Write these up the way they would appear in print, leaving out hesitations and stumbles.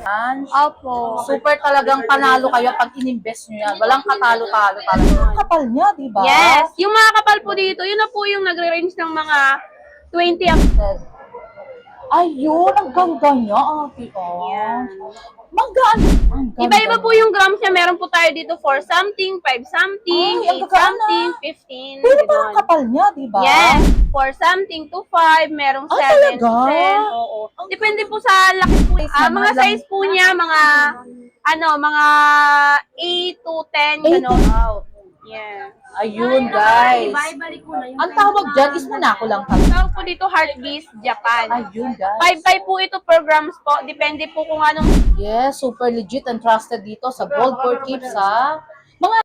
Opo. Super talagang panalo kayo pag in-invest nyo yan. Walang katalo-talo talaga. Ang kapal niya, di ba? Yes. Yung mga kapal po dito, yun na po yung nagre-range ng mga 20 up. Ayun, ang ganda niya, ate. Yan. Magaan. Ang ganda Iba-iba po niya. yung grams niya. Meron po tayo dito 4 something, 5 something, Ay, ang 8 gagaan something, na. 15, Pero parang gano'n. kapal niya, di ba? Yes. 4 something to 5, merong 7 talaga? to 10. Oo. Depende po sa laki po. Mga size po niya, mga mga 8 to 10, 8 to gano'n. Yes. Ayun, guys. Ang tawag dyan is Monaco lang talaga. Tawag po dito Heartbeast Japan. Ayun, guys. 5 po ito per grams po. Depende po kung anong... Yes, super legit and trusted dito sa Gold for Keeps, ha? Mga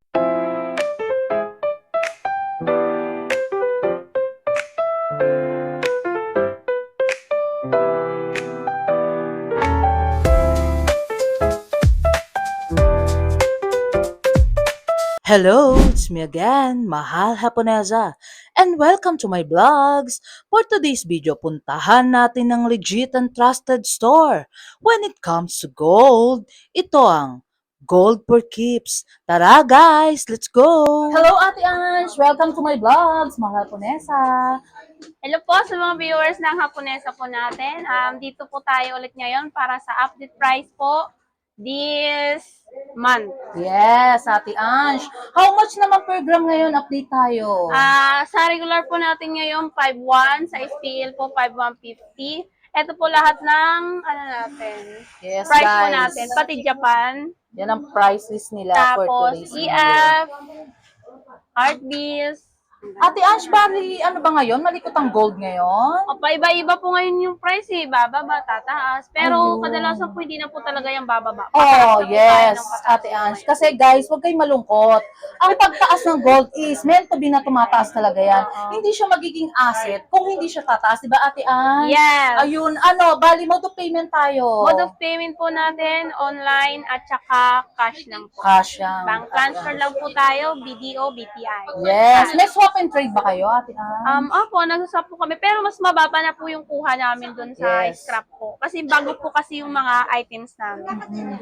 Hello, it's me again, Mahal Haponesa, and welcome to my vlogs. For today's video, puntahan natin ng legit and trusted store. When it comes to gold, ito ang Gold for Keeps. Tara guys, let's go! Hello Ate Ange! Welcome to my vlogs, Mahal Haponesa. Hello po sa mga viewers ng Haponesa po natin. Dito po tayo ulit ngayon para sa update price po this month. Yes, Ate Ange. How much naman per gram ngayon? Update tayo. Sa regular po natin ngayon, 5.1. Sa SPL po, 5.150. Ito po lahat ng, Yes, price po guys. natin. Pati Japan. Yan ang price list nila for Tapos, today's video. EF, Heartbeast. Ate Ange, bali, ano ba ngayon? Malikot ang gold ngayon? O, iba-iba po ngayon yung price eh. Bababa, tataas. Pero Ayun. kadalasan po hindi na po talaga yung bababa. Oh, Pataas na po tayo yes, ng pataas Ate po Ange. ngayon. Kasi guys, huwag kayong malungkot. Ang pagtaas ng gold is meant to be na tumataas talaga yan. Hindi siya magiging asset kung hindi siya tataas. Diba, Ate Ange? Yes. Ayun, bali, mode of payment tayo. Mode of payment po natin, online at saka cash lang po. Cash yan. Bank transfer lang po tayo, BDO, BPI. Yes. May swap and trade ba kayo, Ate Ange? Opo, nag-swap po kami. Pero mas mababa na po yung kuha namin dun sa Yes. scrap po. Kasi bago po kasi yung mga items namin.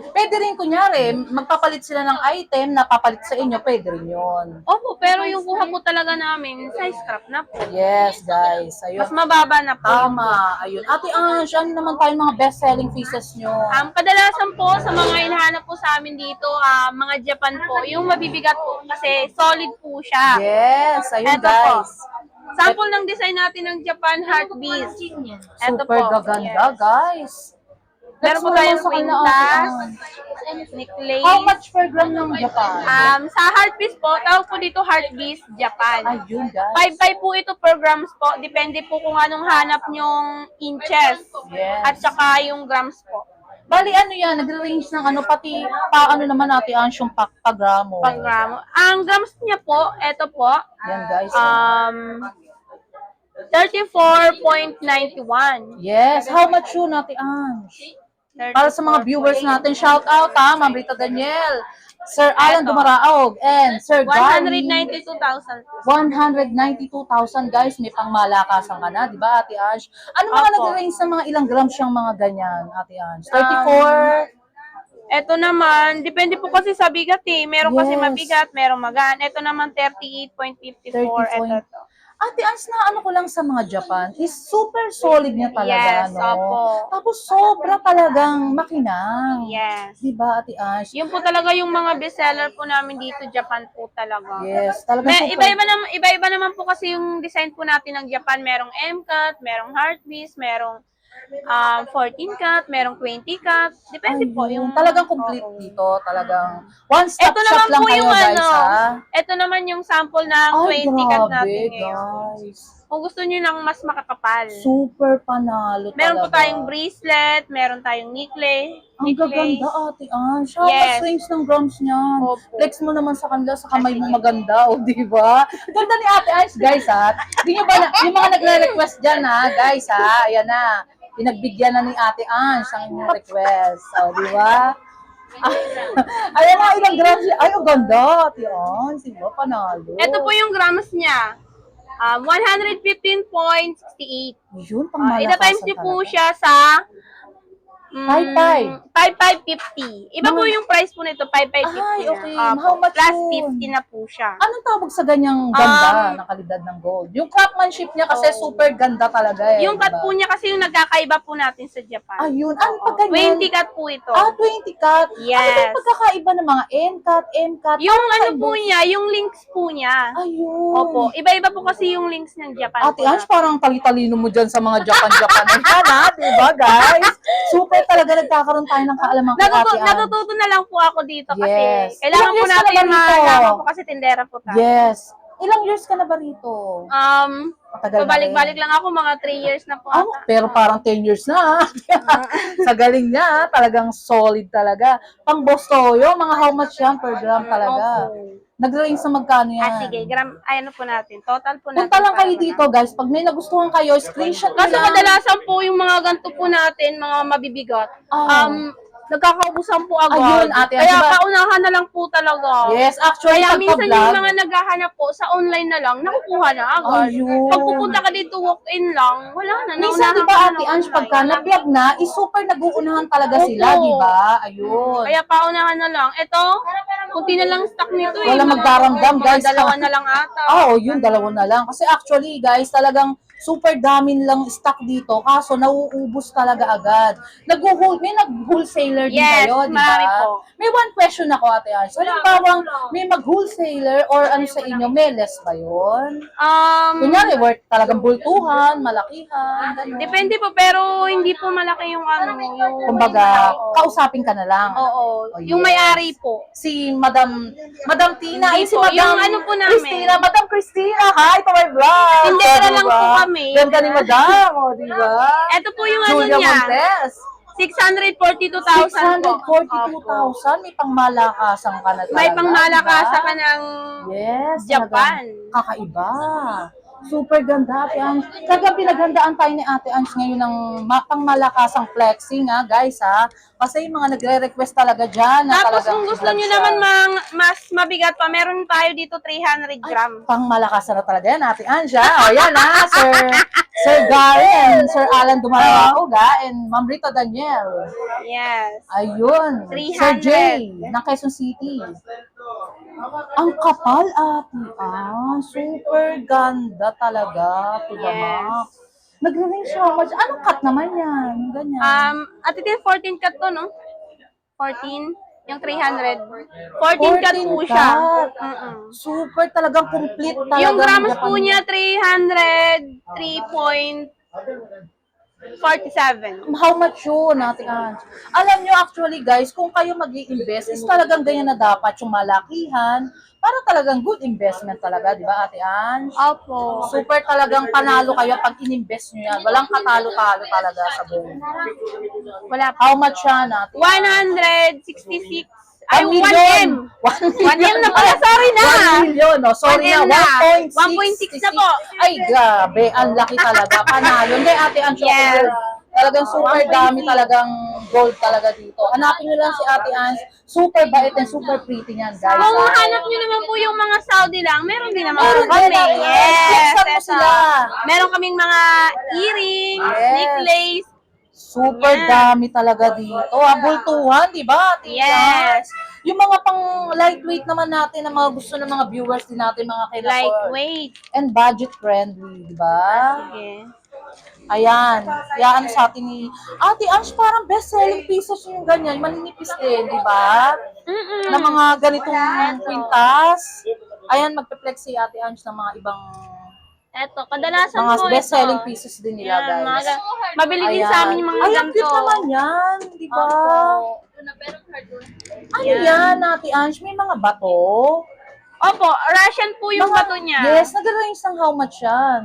Pwede rin, kunyari, magpapalit sila ng item, napapalit sa inyo, pwede rin yun. Opo, pero yung kuha po talaga namin sa scrap na po. Yes, guys. Ayun. Mas mababa na po. Tama. Ayun. Ate Ange, ano naman tayo mga best-selling pieces nyo? Kadalasan po sa mga hinahanap po sa amin dito, mga Japan po, yung mabibigat po kasi solid po siya. Yes. Ayun, Eto po. guys. Sample ng design natin ng Japan Heartbeast. Eto Super po. gaganda, Yes. guys. Meron po Let's tayong naman sa kanila, quintas, Ate Ange. necklace. How much per gram ng Japan? Sa Heartbeast po, tawag po dito Heartbeast Japan. Ayun, guys. 5 po ito per grams po. Depende po kung anong hanap nyong inches. Yes. At saka yung grams po. Bali, ano yan, nagre-range ng pati, paano naman Ate Ange yung pag-gramo. Pag gramo. Ang grams niya po, eto po, Yan, guys. 34.91. Yes. How much yun, Ate Ange? Para sa mga viewers natin, shout out Ma'am Rita Daniel, Sir Alan Dumaraog, and Sir Gary. 192,000. 192,000 guys, may pangmalakasan ka na, di ba Ate Ange? Ano mga Opo. nag-range ng mga ilang grams yung mga ganyan, Ate Ange? 34? Ito naman, depende po kasi sa bigat eh. Meron kasi Yes. mabigat, merong magaan. Ito naman 38.54. 30. Ito to. Ate Ange, na ano ko lang sa mga Japan, is super solid niya talaga, Yes, no? opo. Tapos sobra talagang makinang. Yes. Di ba Ate Ange? Yun po talaga yung mga bestseller po namin dito, Japan po talaga. Yes, talagang super. Iba-iba naman po kasi yung design po natin ng Japan. Merong M-cut, merong Heartbeast, merong 14 cut, merong 20 cut. Depende po yung talagang complete dito, talagang one-stop Ito shop naman lang po kayo yung guys, ha? ito naman yung sample ng 20 cut natin ngayon. guys. Kung gusto niyo ng mas makakapal. Super panalo Meron po talaga. tayong bracelet, meron tayong necklace. Ang gaganda, Ate Ange. How Yes. much range ng grams niyan? Opo. Flex mo naman sa kanila, sa kamay mo maganda, o di ba? Ganda ni Ate Ange, guys, ha? Di nyo ba yung mga nagre-request dyan, ha? Guys, ha? Ayan na. Pinagbigyan na ni Ate Ange ang inyong request. O, di ba? Ayan na, ilang grams niya. Ay, ang ganda, Ate Ange. Di ba? Panalo. Ito po yung grams niya. 115.68. Yun, pang malakasan Ida times niyo po talaga. siya sa 5,550. Iba po yung price po nito, 5,550 Ay, na. okay. Opo. How much Plus yun? 50 na po siya. Anong tawag sa ganyang ganda ng kalidad ng gold? Yung craftsmanship niya kasi super ganda talaga eh. Yung cut diba? po niya kasi yung nagkakaiba po natin sa Japan. Ayun. Ano Oo. pag ganyan? 20 cut po ito. 20 cut? Ano ba Yes. yung pagkakaiba ng mga N-cut, M-cut? Yung Parang ano kaiba- po niya, yung links po niya. Ayun. Opo. Iba-iba po kasi yung links ng Japan Ate po Ange, natin. parang tali-talino mo dyan sa mga Japan-Japan na yan, ha? Diba, guys? Super talaga nagkakaroon tayo ng kaalaman kay Ate Ange. Natututo na lang po ako dito kasi Yes. kailangan Ilang po years ka natin na ba rito? malaman po kasi tindera po tayo. Yes. Ilang years ka na ba rito? Matagal na Pabalik-balik rin. lang ako, mga 3 years na po Ah, ata. pero parang 10 years na. Sa galing niya, talagang solid talaga. Pang Bostoyo, mga how much yan per gram talaga. Opo. Nag-range sa magkano yan? Sige, ano po natin, total po natin. Punta lang kayo para dito, guys. Pag may nagustuhan kayo, screenshot nyo Kaso lang. kadalasan po yung mga ganito po natin, mga mabibigat, nagkakaubusan po agad. Ayun, ate, Kaya diba? paunahan na lang po talaga. Yes, actually, Kaya minsan yung pagka-vlog. mga naghahanap po sa online na lang, nakukuha na agad. Ayun. Pag pupunta ka dito walk-in lang, wala na. Minsan, naunahan di ba, ka na Ate ng Ange, online. pagka na-vlog na, super nag-uunahan talaga Opo. sila, di ba? Ayun. Kaya paunahan na lang. Ito, kunti na lang stock nito eh. Wala magdaramdam, guys. Mga dalawa na lang ata. Yun, dalawa na lang. Kasi actually, guys, talagang super dami lang stock dito. Kaso, nauubos talaga agad. May nag-wholesaler din Yes, kayo, di marami ba? po. May one question ako, Ate Ange. Halimbawa, may mag-wholesaler or ano sa inyo, may less ba yun? Kunyari, worth talagang bultuhan, malakihan, gano'n. Depende po, pero hindi po malaki yung yung... Kumbaga, Oo. kausapin ka na lang. Oo. Oh, Yung yes. may-ari po. Si Madam Tina, Hindi si po, Madam yung ano po namin. Christina, Madam Christina, hi to my vlog. Tindera lang Diba? po kami. Ganda ni Madam, di ba? Ito po yung ano Julia niya. Montes. 642,000 po. 642,000, may pangmalakasan ka na talaga. May pangmalakasan diba? ka ng Yes, Japan. talagang kakaiba. Super ganda, Ate Ange. Talagang pinaghandaan tayo ni Ate Ange ngayon ng pangmalakasang flexing, ha, guys, ha. Kasi yung mga nagre-request talaga dyan. Na Tapos talagang kung gusto vlog nyo siya. naman mas mabigat pa, meron tayo dito 300 gram. Pangmalakasan na talaga yan, Ate Ange, ha. O yan, ha, Sir Gary and Sir Alan Dumarauga and Ma'am Rita Daniel. Yes. Ayun. 300. Sir Jay, ng Quezon City. Ang kapal, Ate. Super ganda talaga. To the Yes. max. Nag-range how much? Anong cut naman yan? Ganyan. At ito yung 14 cut to, no? 14? Yung 300. 14 cut po siya. cut. Mm-mm. Super talagang complete talaga. Yung grams po niya, 303.47. How much yun, Ate Ange? Alam nyo, actually, guys, kung kayo mag-i-invest, is talagang ganyan na dapat yung malakihan para talagang good investment talaga, di ba, Ate Ange? Opo. Super talagang panalo kayo pag in-invest nyo yan. Walang katalo-talo talaga sa buong. Wala po. How much yan, Ate? 166. Ay, 1 1M. million. 1M na pala, sorry na. 1 million, no? Sorry 1M na, na. 1.6. 1.6 na po. Ay, grabe. Ang laki talaga. Panalo. Hindi, Ate Ange. Yes. Talagang super dami talagang gold talaga dito. Hanapin nyo lang si Ate Ange. Super bait and super pretty niyan, guys. Kung hanap nyo naman po yung mga Saudi lang, meron din naman Meron po kami. din, Ate Ange. Yes. Flexan mo Eto. sila. Meron kaming mga earrings, Yes. necklace. Super Yan. dami talaga dito. Bultuhan, di ba? Ate Yes. Ange? Yung mga pang lightweight naman natin na mga gusto ng mga viewers din natin, mga kailangan Lightweight. and budget friendly, di ba? Sige. Ayan. Yan sa atin ni Ate Ange, parang best-selling pieces yung ganyan. Maninipis din, di ba? Mm-mm. Na mga ganitong kwintas. Ayan, magpe-flex si Ate Ange ng mga ibang Eto, kadalasan mga po best-selling ito. pieces din nila, Yan, guys. mabili din Ayan. sa amin yung mga Ay, ang ganito. cute naman yan, di ba? Ano yan, Ate Ange? May mga bato? Opo, Russian po yung Mga- bato niya. Yes, nag-range ng how much yan?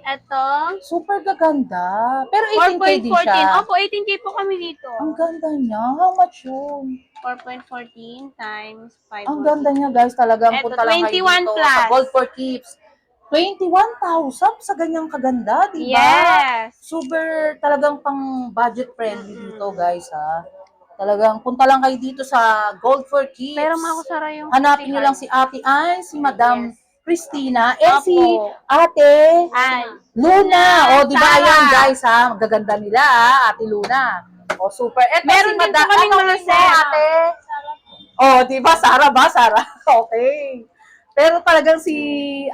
Eto, Super gaganda. Pero 18K din 4.14. siya. Opo, 18K po kami dito. Ang ganda niya. How much yun? 4.14 times 5. Ang ganda niya, guys. Talagang Eto, punta lang kayo 21 dito plus. sa Gold for Keeps. 21,000 sa ganyang kaganda, di ba? Yes. Super talagang pang budget friendly dito, guys, ha. Talagang punta lang kayo dito sa Gold for Keeps. Pero makusara yung Hanapin nyo lang si Ate Ay, si Madam Christina, Opo. si Ate Ay. Luna. O, di ba, Sarah. ayan guys ha, magaganda nila Ate Luna. O, super. Eto Meron din po kaming mga set. Ate. O, di ba, Sarah ba? Sarah. Okay. Pero talagang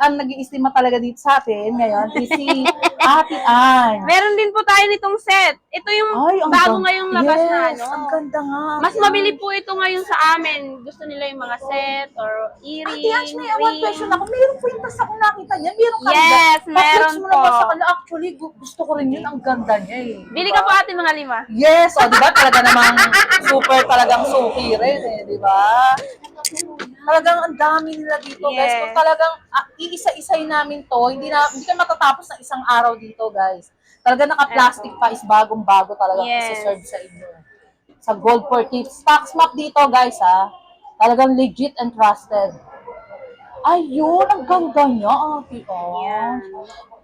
ang nag-iistima talaga dito sa atin ngayon is si Ate Ann. Meron din po tayo nitong set. Ito yung Ay, ang bago ganda. ngayong labas na Yes, ano. ang ganda nga. Mas mabili po ito ngayon sa amin. Gusto nila yung mga set or earring, Ate Ange, may one question ako. Meron kwintas akong nakita niya. Meron ka Yes, ba? meron Pa-flex mo naman po. sa kanya. Actually, gusto ko rin yun. Ang ganda niya eh. Bili ka po ate mga 5. Yes, o di ba? Talaga namang super talagang suki rin eh, di ba? Talagang ang dami nila dito, guys. Yes. Kung talagang iisa-isay namin to, hindi kayo matatapos ng isang araw dito, guys. Talaga naka-plastic pa is bagong-bago talaga Yes. isa-serve sa inyo. Sa Gold for Tips. Tax map dito, guys, ha. Talagang legit and trusted. Ayun, ang ganda niya, ate. Yan.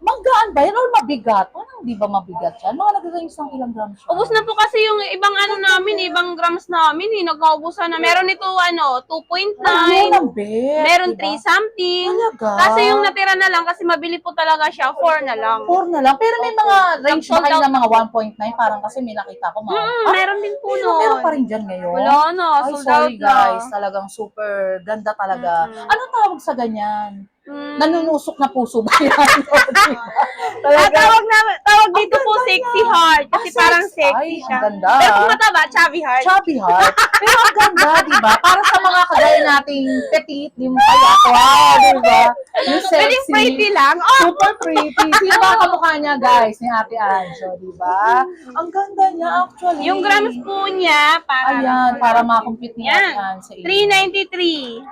Magaan ba yan or mabigat? Parang di ba mabigat yan? Mga nagagayos ng ilang grams siya. Ubus na po kasi yung ibang ano namin, ibang grams namin, nagkaubusan na. Meron ito 2.9. Ayun, ang bet. Meron diba? 3 something. Talaga? Kasi yung natira na lang, kasi mabili po talaga siya, 4 na lang. 4 na lang. Pero may mga range ba Nag-sold kayo out. ng mga 1.9? Parang kasi may nakita ko mga... Meron din po Pero nun. meron pa rin dyan ngayon. Wala na, Ay, sold sorry out na. guys. Talagang super ganda talaga. Anong tawag sa ganyan? Nanunusok na puso ba yan? Tawag dito po sexy heart. Kasi parang sexy Ay, siya. ang ganda. Pero kung mataba, chubby heart. Chubby heart. Pero ang ganda, di ba? Para sa mga kagaya nating petite, yung kaya wow, di ba? Yung Very sexy. pretty lang. Oh! Super pretty. Sino ba ang kamukha niya, guys, ni Ate Anjo, di ba? Ang ganda niya, actually. Yung grams po niya, Ayan, para makompute niya Yan. yan sa inyo. 393.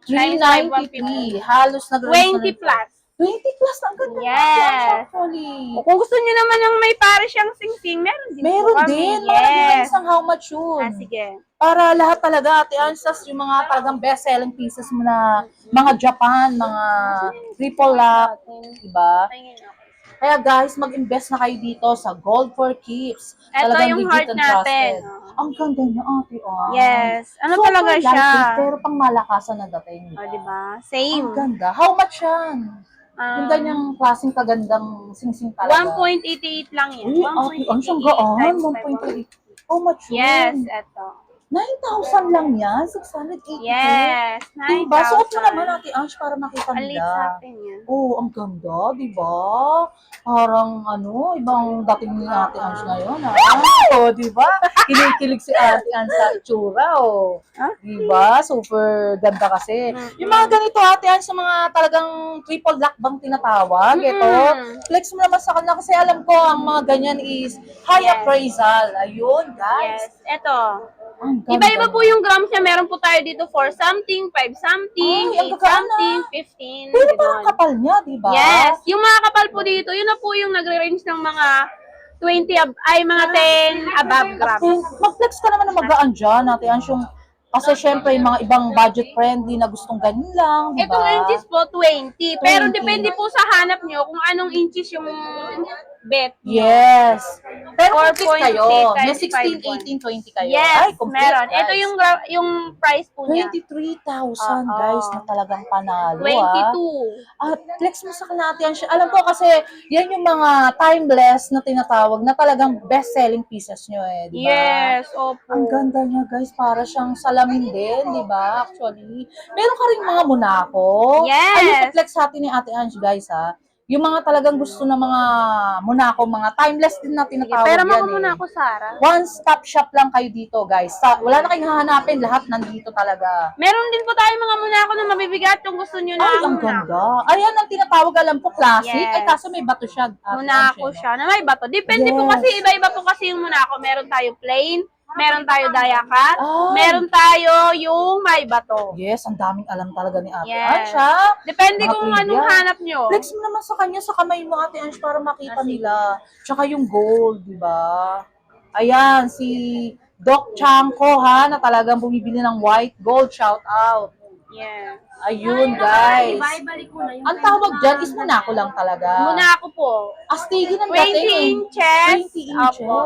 393. Halos nag-range 20 plus. 20 plus, ang ganda niya, Yes. actually. O kung gusto niyo naman ng may pare siyang sing-sing, meron din Meron po kami. din. Yes. Yes. How much yun? Sige. Para lahat talaga, Ate Ansas, yung mga talagang best-selling pieces mo na mga Japan, mga triple lock, diba? Kaya guys, mag-invest na kayo dito sa Gold for Keeps. Ito Talagang yung legit heart and natin. trusted. Ang ganda niya, Ate Ans. Yes. Ano Super talaga siya? lightweight, pero pang malakasan na dating. O, diba? Same. Ang ganda. How much yan? Yung ganyang klaseng kagandang sing-sing talaga. 1.88 lang yan. Uy, Ate Ans, ang gaan. 1.8. How much Yes, yun? eto. 9,000 lang yan? 682? Yes, 9,000. Diba? Suot mo naman, Ate Ange, para makita Alit sa nila. atin yan. Oo, ang ganda, diba? Parang ibang dating ni Ate Ange ngayon, ha? Oo, diba? Kinikilig si Ate Ange sa itsura, oh. Diba? Super ganda kasi. Yung mga ganito, Ate Ange, sa mga talagang triple lock bang tinatawag, ito, flex mo naman sa kanila kasi alam ko, ang mga ganyan is high appraisal. Ayun, guys. Yes, eto. Ang ganda. Iba-iba po yung grams niya. Meron po tayo dito 4 something, 5 something, Ay, ang 8 gagana. something, 15. Pero ganon. parang kapal niya, diba? Yes. Yung mga kapal po dito, yun na po yung nagre-range ng mga 20, mga 10 above grams. Mag-flex ka naman na magaan dyan, Ate Ange, yung kasi syempre, yung mga ibang budget-friendly na gustong ganun lang, diba? Itong inches po, 20. Pero 20. depende po sa hanap nyo kung anong inches yung bet. Yes. Pero 4.8 complete kayo. May times 16, 5.1. 18, 20 kayo. Yes, Ay, complete, meron. guys. Ito yung price po niya. 23,000, Oo. guys, na talagang panalo, 22. Flex mo sa kanatian siya. Alam ko kasi, yan yung mga timeless na tinatawag na talagang best-selling pieces nyo eh, di ba? Yes, opo. Ang ganda niya, guys. Para siyang salamin din, di ba? Actually. Meron ka rin mga Monaco. Yes. Ayun, flex sa atin ni Ate Ange, guys, ha? Yung mga talagang gusto ng mga Monaco, mga timeless din na tinatawag Pero yan muna eh. ako, Sarah. One-stop shop lang kayo dito, guys. Wala na kayong hahanapin. Lahat nandito talaga. Meron din po tayo mga Monaco na mabibigat kung gusto nyo na Ay, ang ganda. Ayan ang tinatawag, alam ko, classic. Yes. Ay, kaso may bato siya. Ate Monaco Ange, no? siya. Na may bato. Depende po Yes. kasi, iba-iba po kasi yung Monaco. Meron tayo plain, meron tayo dayakat, Ay. meron tayo yung may bato. Yes, ang daming alam talaga ni Ate Yes. Ange, ha? Depende Mga kung trivia. anong hanap nyo. Flex mo naman sa kanya, sa kamay mo, Ate Ange, para makita nila. Tsaka yung gold, di ba? Ayan, si Doc Chanko, ha, na talagang bumibili ng white gold. Shout out. Yes. Ayun, guys. Ang tawag dyan is Monaco lang talaga. Muna ako po. Astigin ang 20 dating. inches. 20 inches. Opo.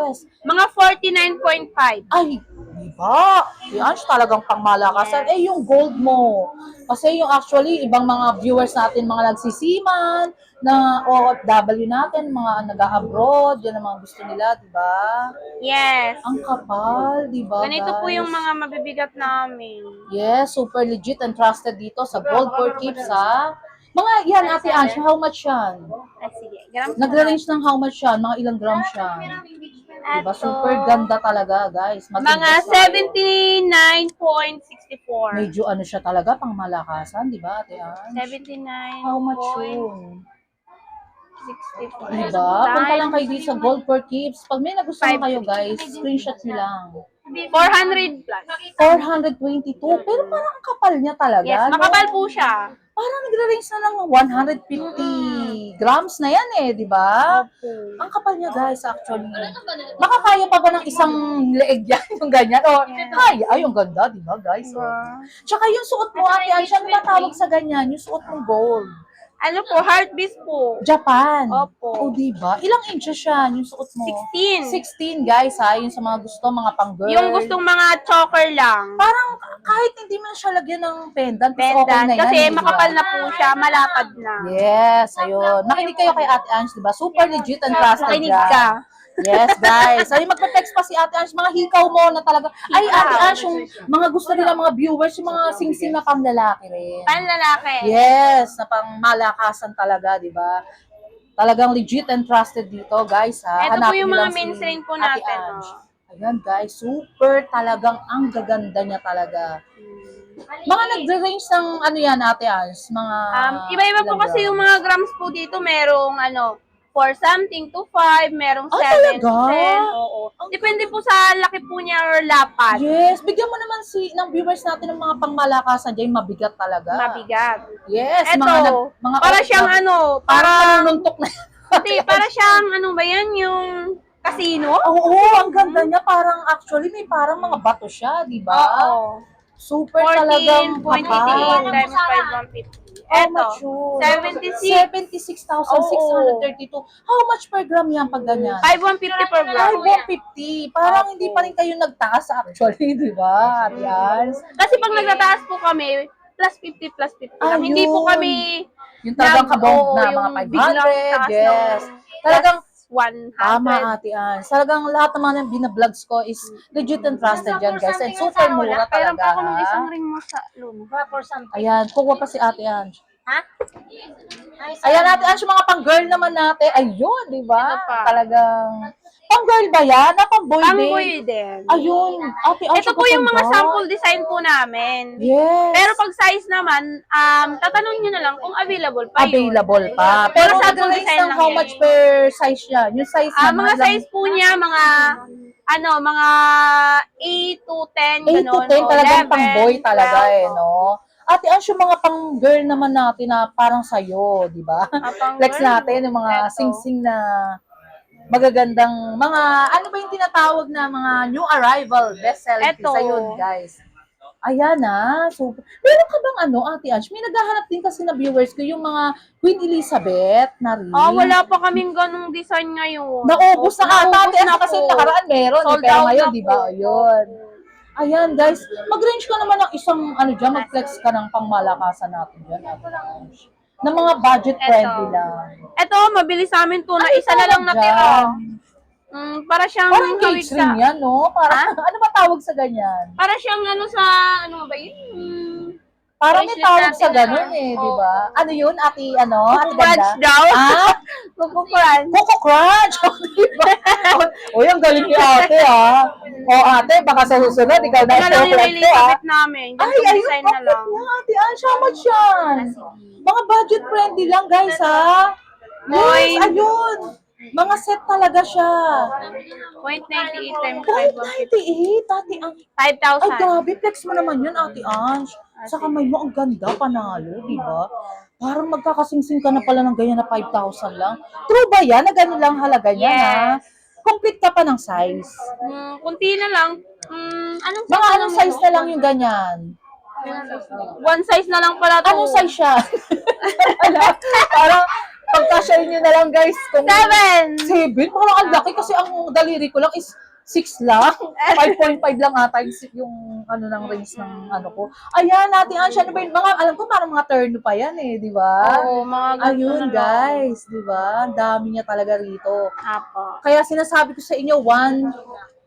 Mga 49.5. Ay, diba? Yan, talagang pangmalakasan. Yes. Eh, yung gold mo. Kasi yung actually, ibang mga viewers natin, mga nagsisiman, na OFW natin, mga nag-abroad, yan ang mga gusto nila, diba? Yes. Ang kapal, diba, Ganito guys? po yung mga mabibigat namin. Yes, super legit and trusted dito sa Gold for Keeps, ha? Mga yan, Ate Ange, how much yan? Ah, sige. Grams po Nagre-range ng how much yan? Mga ilang grams yan? na. Diba? Ito, Super ganda talaga, guys. mga Matigas. 79.64. Medyo ano siya talaga, pang malakasan, di ba, Ate Ange? 79. How much yun? 64. Diba? Punta lang kayo dito sa Gold for Keeps. Pag may nagustuhan kayo, guys, screenshot nyo lang. 400 plus. 422. Pero parang ang kapal niya talaga. Yes, no? makapal po siya. Parang nagre-range na ng 150 grams na yan eh, di ba? Ang kapal niya, guys, actually. Makakaya pa ba ng isang leeg yan, yung ganyan? O, kaya, ay, yung ganda, di ba, guys? Oh. Tsaka yung suot mo, Ate Ange, ano ba tawag sa ganyan? Yung suot mong gold. Ano po, heart beast po. Japan. O, Opo. di ba? Ilang inches siya, yung suot mo? 16. 16, guys, ha? Yung sa mga gusto, mga pang-girl. Yung gustong mga choker lang. Parang kahit hindi man siya lagyan ng pendant, mas okay Pendant. na yan. Kasi di ba? makapal na po siya, malapad na. Yes, ayun. Nakinig kayo kay Ate Ange, di ba? Super legit and trusted Makinig dyan. ka. Yes, guys. Ay, magpa-text pa si Ate Ange, mga hikaw mo na talaga. Ay, Ate Ange, yung mga gusto nila mga viewers, yung mga sing-sing na pang-lalaki rin. Panlalaki. Yes, na pang malakasan talaga, di ba? Talagang legit and trusted dito, guys, ha? Ito po Hanapin yung niyo mga lang si mainstream po Ate natin. Ange. Oh. Ayan, guys, super talagang ang gaganda niya talaga. Mga nagre-range ng ano yan, Ate Ange? Mga Iba-iba po ilang kasi yung grams? mga grams po dito. Merong 4 something to 5, merong 7 talaga? to 10. Oo. Depende po sa laki po niya or lapad. Yes, bigyan mo naman ng viewers natin ng mga pangmalakasan dyan, mabigat talaga. Mabigat. Yes, Ito, mga para siyang parang parang, manununtok na. hindi, para siyang ano ba yan, yung casino? Oo, ang ganda niya, parang actually may parang mga bato siya, di ba? Oo. Super talagang 14.88 kapal. times 5, 150. How Eto, much yun? 76. 76,632. How much per gram yan pag ganyan? 5,150 per Ay, gram. 150. Parang hindi pa rin kayo nagtaas actually, di ba? Yan. Kasi pag nagtataas po kami, plus 50, plus 50 lang. Hindi po Ayun. kami Yung talagang kabog na yung mga biglang 500. taas Yes. ng Talagang plus 100. tama, Ate Anne. Talagang lahat ng mga binablogs ko is legit and trusted yan, guys. And super mura Pero talaga. pa ako ng ha? isang ring mo sa luno. Ayan, kuha pa si Ate Anne. Ha? Ayan, Ate Anne, yung mga pang-girl naman natin. Ayun, di ba? Ito pa. Talagang, pang-girl ba yan? Na pang-boy din? Pangboy din. Ayun, Ate Anne, Ito po yung mga ganda. sample design po namin. Yes. Pero pag size naman, tatanong nyo na lang kung available pa yun. Available pa. Pero Puro sample nag-range design ng lang how yan. much per size yan? Yung size naman Mga lang, size po niya, mga 8 to 10, 8 to 10 talagang pang-boy talaga no? Ate Ange, yung mga pang-girl naman natin na parang sa'yo, di ba? Flex natin yung mga Eto. sing-sing na magagandang mga, ano ba yung tinatawag na mga new arrival, best-selling Eto. sa yun, guys. Ayan super. Meron ka bang Ate Ange? May naghahanap din kasi na viewers ko yung mga Queen Elizabeth na ring. Wala pa kaming ganung design ngayon. Naubos na ata, Naubos Ate Ange, na kasi po. nakaraan meron. Sold Pero out ngayon, na di ba? po. Ayun. Ayan, guys. Mag-range ka naman ng isang, dyan, mag-flex ka ng pangmalakasan natin dyan, Ate Ange. Na mga budget-friendly lang. Ito, mabilis sa amin to na Ano isa na lang tawag natira. dyan? Para siyang Parang hawig cage ring yan, no? Parang, ano ba tawag sa ganyan? Para siyang sa, ano ba yun? Parang may Bracelet tawag sa natin ganun na. di Oo. ba? Ano yun, Ate Crunch Ganda? daw. Ah? Kuku crunch. Coco Crunch! Diba? Uy, ang galing ni ate, Ate, baka sa susunod, ikaw na Ito na lang yung chocolate ko, Elizabeth namin. Ay, Ganitong ayun, design na lang. na, Ate Ange, how much yan? Mga budget-friendly lang, guys, ha? Yes, Point. ayun. Mga set talaga siya. 0.98 times 0.98, Ate Ange. 5,000. Ay, grabe, flex mo naman yun, Ate Ange. Sa kamay mo, ang ganda, panalo, di ba? Parang magkakasingsing ka na pala ng ganyan na 5,000 lang. True ba yan? Na gano'n lang halaga niya, Yes. Complete ka pa ng size. Kunti na lang. Mga anong size na lang yung ganyan? One size na lang pala to. Anong size siya? Parang pagkasyahin nyo na lang guys. Kung 7! 7? Parang ang laki kasi ang daliri ko lang is 6 lang. 5.5 lang ata yung ano ng range ng ano ko. Ayan, natin Ansha, ano ba yun? Mga, alam ko parang mga turno pa yan eh, di ba? Oo, mga ganito Ayun na lang. guys, di ba? Ang dami niya talaga rito. Apo. Kaya sinasabi ko sa inyo, one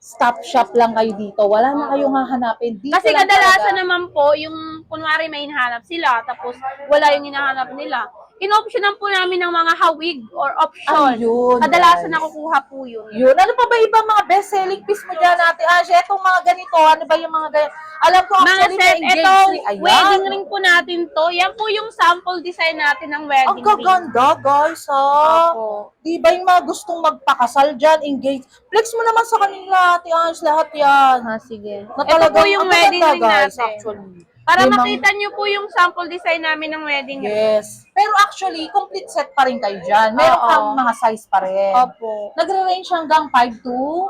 stop shop lang kayo dito. Wala na kayong hahanapin. Dito Kasi lang kadalasan talaga. naman po, yung kunwari may hinahanap sila, tapos wala yung hinahanap nila. In-optionan po namin ng mga hawig or option. Ayun, Kadalasan guys. nakukuha po yun. Yun. Ano pa ba ibang mga best-selling piece mo dyan, Ate Asha? Itong mga ganito, ano ba yung mga ganito? Alam ko Mga actually set, na-engage ito, ring. Ayan. wedding ring po natin to. Yan po yung sample design natin ng Ang wedding ring. gaganda, guys, ha? Opo. Di ba yung mga gustong magpakasal dyan, engage? Flex mo naman sa kanila, Ate Asha, lahat yan. Sige. Na Ito po talagang- yung ang wedding maganda, ring guys, natin. actually. Para May mga- makita nyo po yung sample design namin ng wedding ring. Yes. Pero actually, complete set pa rin kayo dyan. Meron Oo. kang mga size pa rin. Opo. Nagre-range hanggang 5 to...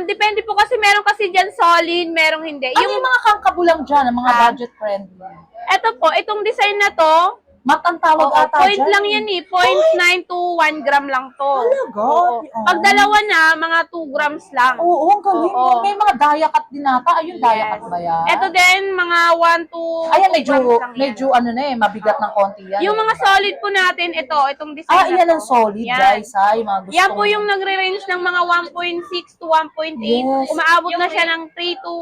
Depende po kasi meron kasi dyan solid, merong hindi. Ano yung mga kangkabulang dyan, ang mga budget friendly? Ito po, itong design na to, Mat ang tawag oo, ata point dyan. lang yan eh. 0.9 to 1 gram lang to. Talaga? Oo. Oo. Pag dalawa na, mga 2 grams lang. Oo, ang galing. Oo. May mga dayakat din ata. Ayun, dayakat ba yan? Ito din, mga 1 to Ayan, 2 grams lang yan. medyo ano na eh, mabigat ng konti yan. Yung eh. mga solid po natin, itong design na yan to. ang solid, Yan. guys, ha? Yung mga gustong... Yan po yung nagre-range ng mga 1.6 to 1.8. Yes. Umaabot na siya ng 3 to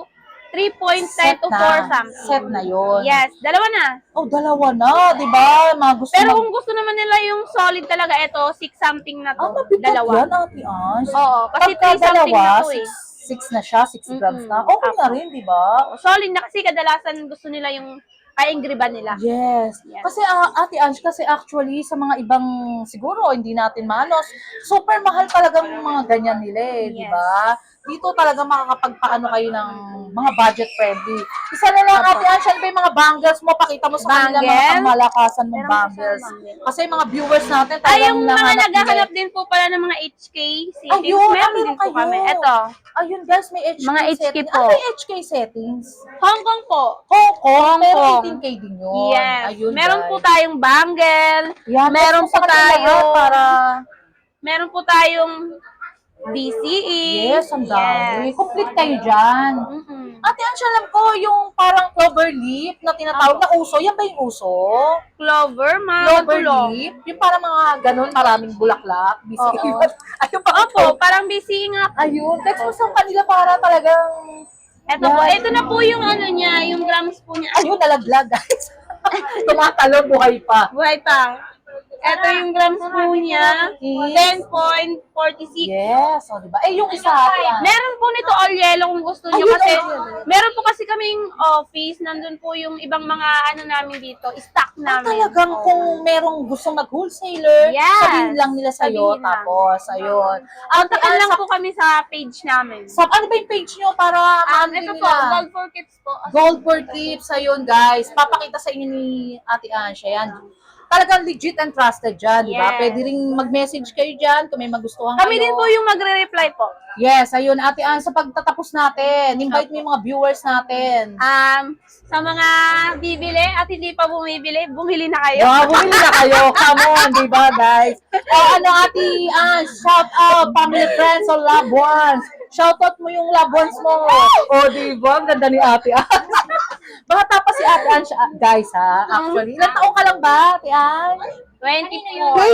3.9 set to 4 na. something. Set na yun. Yes, dalawa na. Oh, dalawa na, di ba? Mga gusto Pero mag- kung gusto naman nila yung solid talaga, ito, 6 something na to. mabigat Dalawa. yan, Ate Ange. Oo, kasi Pagka 3 something na to eh. 6 na siya, 6 grams na. Okay na rin, di ba? Solid na kasi kadalasan gusto nila yung kaingriban nila. Yes. Yes. Kasi Ate Ange, kasi actually sa mga ibang siguro hindi natin manos, super mahal talagang mga ganyan nila eh, di Yes. ba? Dito talaga makakapagpaano kayo ng mga budget friendly. Isa na lang Ate Ange, ano ba yung mga bangles mo? Pakita mo sa kanila mga Bangle? pangmalakasan mong Meron pa bangles. siyang bangle. Kasi yung mga viewers natin Ay, talagang yung mga nahanap naghahanap nila. din po pala ng mga HK settings, Ayun, meron meron din po kayo. kami. Ito, Ayun guys, may HK Mga HK settings. po. Ano yung HK settings? Hong Kong po. Hong Kong, pero Kong. 18K din yun. Yes. Ayun, Meron guys. po tayong bangle. Yan, Meron text mo sa po kanila tayo. lahat para... Meron po tayong DCE. Yes, ang dami. Yes. Complete kayo dyan. Mm-mm. Ate Ange, alam ko, yung parang clover leaf na tinatawag na uso, yan ba yung uso? Clover, mga Clover tulong. leaf? Yung parang mga ganun, maraming bulaklak. Oo. Ayun pa. Opo, parang BCE nga. Ayun, text mo sa kanila para talagang... Ito po, Yan. ito na po yung ano niya, yung grams po niya. Ayun, nalaglag, guys. Tumatalon, buhay pa. Buhay pa. Ito yung grams po niya, 10.46. Yes, o diba? Eh, yung isa, Ate Ange. Meron po nito all yellow kung gusto niyo Ayun, kasi all yellow. meron po kasi kaming office, nandun po yung ibang mga ano namin dito, stock namin. Talagang Oo. kung merong gustong mag-wholesaler, Yes. sabihin lang nila sa'yo, Sabihin lang. tapos, ayun. Kontakin lang po kami sa page namin. Ano ba yung page nyo para maano Ito din po, nila? Gold for Kids po. Gold for tips, ayun guys. Papakita sa inyo ni Ate Ansha yan. Talagang legit and trusted dyan, di ba? Yes. Pwede ring mag-message kayo dyan kung may magustuhan Kami kayo. din po yung magre-reply po. Yes, ayun, Ate Ansha, sa pagtatapos natin, invite mo yung mga viewers natin. Sa mga bibili at hindi pa bumibili, bumili na kayo. Wow, bumili na kayo. Come on, di ba, guys? Ano, Ate Ange, shout out, family, friends, or loved ones. Shout out mo yung loved ones mo. O, di ba? Ang ganda ni Ate Ange. Bata pa si Ate Ange, guys, ha? Actually, ilang taong ka lang ba, Ate Ange? 20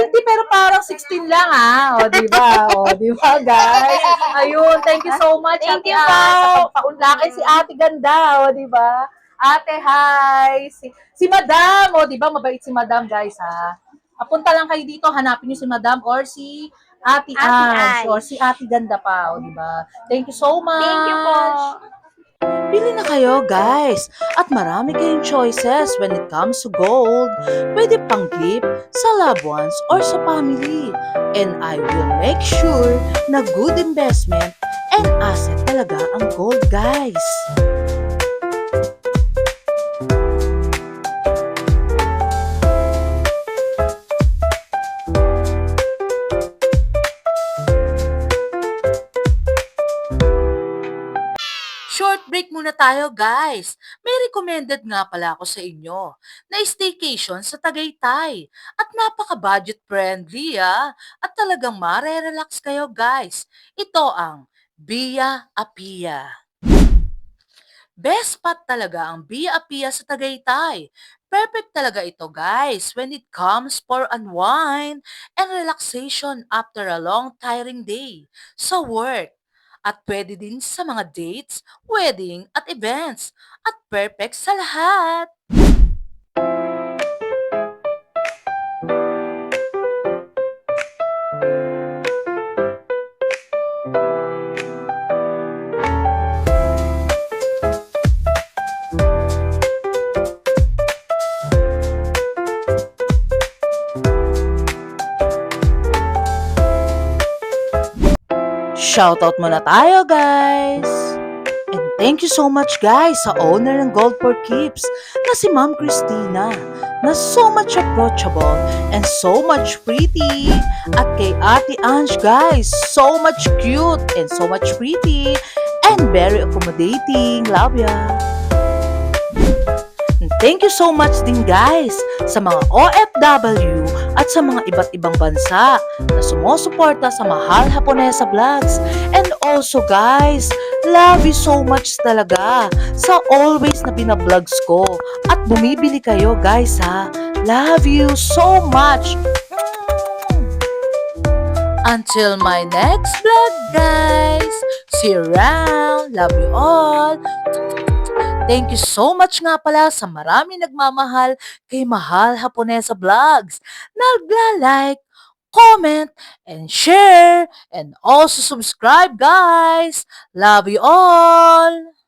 20, pero parang 16 lang, ha? O, di ba? O, di ba, guys? Ayun, thank you so much, Thank Ate you Ange, po. sa pagpaunlakin si Ate Ganda, o, di ba? Ate, hi! Si Madam, o, di ba? Mabait si Madam, guys, ha? Punta lang kayo dito, hanapin niyo si Madam or si Ate Ange, Ange. or si Ate Ganda pa, o, di ba? Thank you so much! Thank you po. Pili na kayo, guys! At marami kayong choices when it comes to gold. Pwede pang gift sa loved ones or sa family. And I will make sure na good investment and asset talaga ang gold, guys. Short break muna tayo guys. May recommended nga pala ako sa inyo na staycation sa Tagaytay. At napaka-budget friendly At talagang mare-relax kayo guys. Ito ang Via Apia. Best spot talaga ang Via Apia sa Tagaytay. Perfect talaga ito guys when it comes for unwind and relaxation after a long tiring day sa work. At pwede din sa mga dates, wedding at events. At perfect sa lahat. Shoutout muna tayo guys! And thank you so much guys sa owner ng Gold for Keeps na si Ma'am Christina na so much approachable and so much pretty. At kay Ate Ange guys, so much cute and so much pretty and very accommodating. Love ya! And thank you so much din guys sa mga OFW at sa mga iba't ibang bansa na sumusuporta sa Mahal Haponesa Vlogs. And also guys, love you so much talaga sa always na binablogs ko. At bumibili kayo guys Love you so much. Until my next vlog guys. See you around. Love you all. Thank you so much nga pala sa marami nagmamahal kay Mahal Haponesa Vlogs. Nagla-like, comment, and share, and also subscribe guys. Love you all!